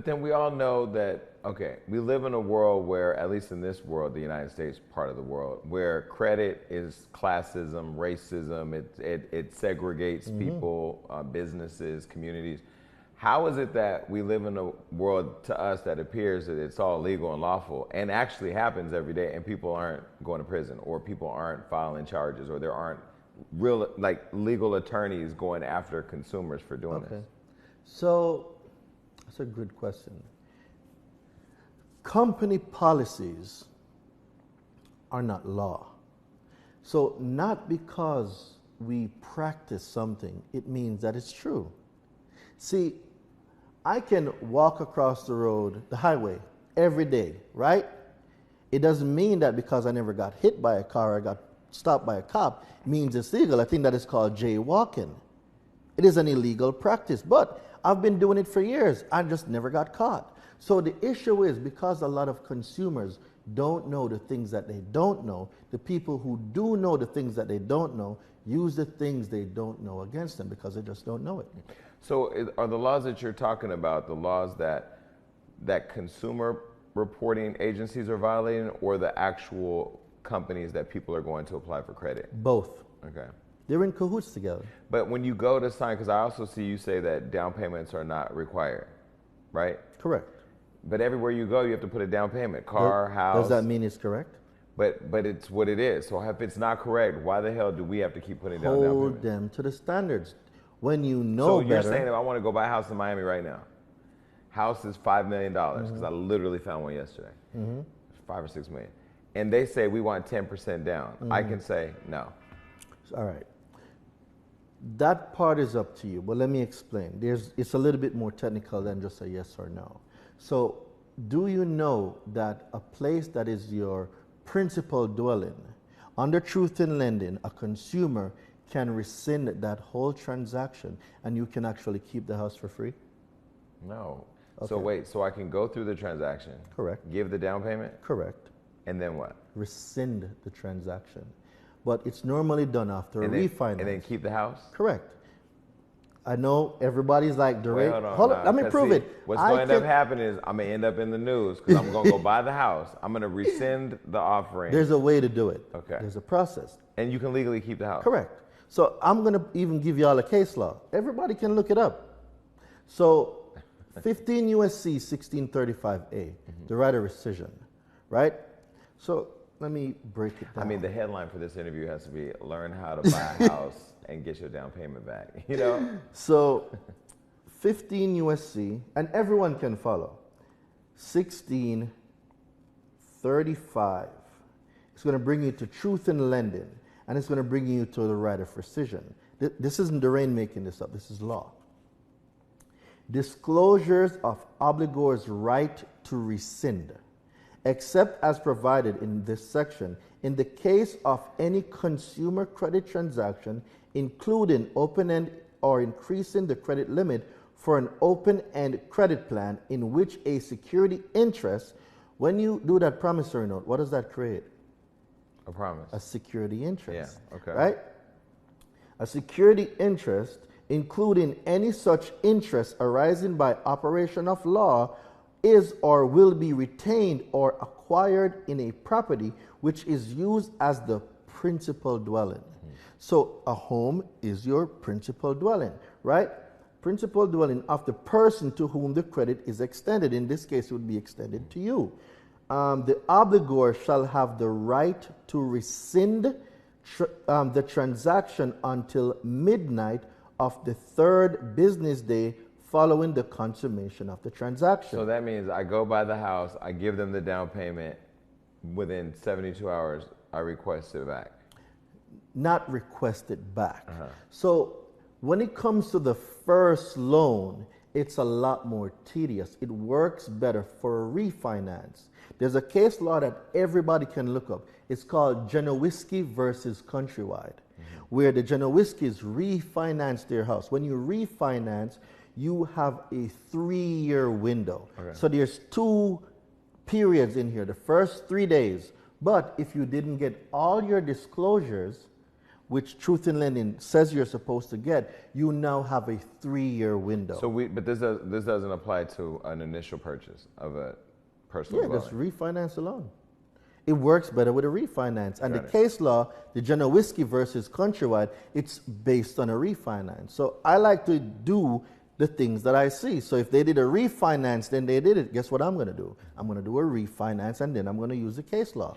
But then we all know that, okay, we live in a world where, at least in this world, the United States part of the world, where credit is classism, racism, it segregates people, businesses, communities. How is it that we live in a world to us that appears that it's all legal and lawful and actually happens every day and people aren't going to prison or people aren't filing charges or there aren't real like legal attorneys going after consumers for doing this? So that's a good question. Company policies are not law. So not because we practice something, it means that it's true. See, I can walk across the road, the highway, every day, right? It doesn't mean that because I never got hit by a car or I got stopped by a cop, it means it's legal. I think that is called jaywalking. It is an illegal practice, but I've been doing it for years. I just never got caught. So the issue is because a lot of consumers don't know the things that they don't know, the people who do know the things that they don't know use the things they don't know against them because they just don't know it. So are the laws that you're talking about the laws that consumer reporting agencies are violating or the actual companies that people are going to apply for credit? Both. Okay. They're in cahoots together. But when you go to sign, because I also see you say that down payments are not required, right? Correct. But everywhere you go, you have to put a down payment, car, house. Does that mean it's correct? But it's what it is. So if it's not correct, why the hell do we have to keep putting down down Hold payment? them to the standards. When you know So you're better, saying if I want to go buy a house in Miami right now, house is $5 million, because I literally found one yesterday. It's 5 or 6 million. And they say we want 10% down. I can say no. all right. That part is up to you, but let me explain. It's a little bit more technical than just a yes or no. So, do you know that a place that is your principal dwelling, under truth in lending, a consumer can rescind that whole transaction and you can actually keep the house for free? No. Okay. So wait, so I can go through the transaction. Correct. Give the down payment. Correct. And then what? Rescind the transaction. But it's normally done after a refinance. And then keep the house? Correct. I know everybody's like, Daraine, hold on. Let me prove it. What's going to end up happening is I'm going to end up in the news because I'm going to go buy the house. I'm going to rescind the offering. There's a way to do it. Okay. There's a process. And you can legally keep the house. Correct. So I'm going to even give you all a case law. Everybody can look it up. So 15 USC 1635A, the right of rescission, right? So let me break it down. I mean, the headline for this interview has to be learn how to buy a house and get your down payment back, you know? So 15 USC, and everyone can follow, 1635. It's going to bring you to truth in lending, and it's going to bring you to the right of rescission. This isn't Daraine making this up. This is law. Disclosures of obligor's right to rescind, except as provided in this section, in the case of any consumer credit transaction, including open-end or increasing the credit limit for an open-end credit plan in which a security interest, when you do that promissory note, what does that create? A promise. A security interest. Yeah, okay. Right? A security interest, including any such interest arising by operation of law, is or will be retained or acquired in a property which is used as the principal dwelling. So a home is your principal dwelling, right? Principal dwelling of the person to whom the credit is extended. In this case, it would be extended to you. The obligor shall have the right to rescind the transaction until midnight of the third business day following the consummation of the transaction. So that means I go buy the house, I give them the down payment, within 72 hours, I request it back. Not requested back. So when it comes to the first loan, it's a lot more tedious. It works better for a refinance. There's a case law that everybody can look up. It's called Genowiski versus Countrywide, where the Genowiskis refinance their house. When you refinance, you have a 3-year window. Okay. So there's 2 periods in here, the first 3 days. But if you didn't get all your disclosures which Truth in Lending says you're supposed to get, you now have a 3-year window. So but this doesn't apply to an initial purchase of a personal Yeah, dwelling. just refinance the loan. It works better with a refinance. And Got the it. case law, the General Whiskey versus Countrywide, it's based on a refinance. So I like to do the things that I see. So if they did a refinance, then they did it. Guess what I'm going to do? I'm going to do a refinance, and then I'm going to use the case law.